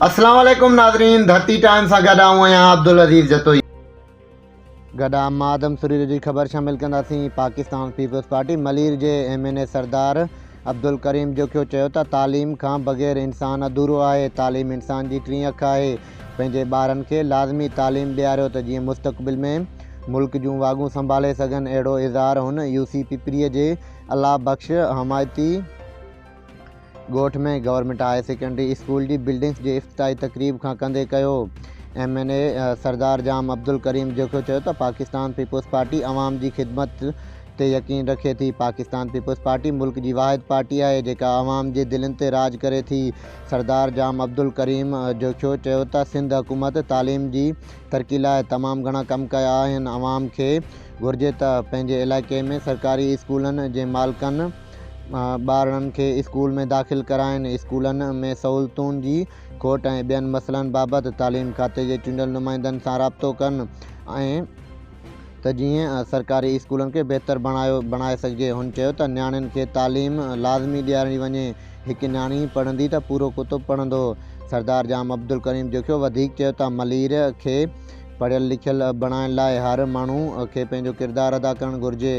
अस्सलाम वालेकुम नाज़रीन, धरती टाइम सां गॾु आहियां अब्दुल अज़ीज़ जतोई। गॾु मादम सुरीर जी ख़बर शामिल कंदासीं। पाकिस्तान पीपल्स पार्टी मलीर जे MNA सरदार अब्दुल करीम जोखियो चयो त तालीम खां बग़ैर इंसान अधूरो आहे। तालीम इंसान जी टीं अखि आहे। पंहिंजे ॿारनि खे लाज़मी तालीम ॾियारियो त जीअं मुस्तक़बिल में मुल्क जूं वाॻूं संभाले सघनि। अहिड़ो इज़हार हुन UC पिपरीअ जे अलाह बख़्श हमायती ॻोठ में गवर्नमेंट हायर सेकेंडरी स्कूल जी बिल्डिंग्स जे इफ़्तिताही तक़रीब खां कंदे कयो। MNA सरदार जाम अब्दुल करीम जोखियो चयो त पाकिस्तान पीपल्स पार्टी अवाम जी ख़िदमत ते यकीन रखे थी। पाकिस्तान पीपल्स पार्टी मुल्क जी वाहिद पार्टी आहे जेका अवाम जे दिलनि ते राज करे थी। सरदार जाम अब्दुल करीम जोखियो चयो त सिंध हुकूमत तालीम जी तरक़ी लाइ तमामु घणा कम कया आहिनि। अवाम खे घुरिजे त पंहिंजे इलाइक़े में सरकारी स्कूलनि जे मालिकनि ॿारनि खे स्कूल में दाख़िल कराइनि। स्कूलनि में सहूलतुनि जी खोट ऐं ॿियनि मसइलनि बाबति तालीम खाते जे चूंडियल नुमाइंदनि सां राब्तो कनि ऐं त जीअं सरकारी स्कूलनि खे बहितर बणाए सघिजे। हुन चयो त नियाणियुनि खे तालीम लाज़मी ॾियारी वञे। हिकु नियाणी पढ़ंदी त पूरो कुतुब पढ़ंदो। सरदार जाम अब्दुल करीम जोखियो वधीक चयो त मलीर खे पढ़ियल लिखियल बणाइण लाइ हर माण्हू खे पंहिंजो किरदारु अदा करणु घुरिजे।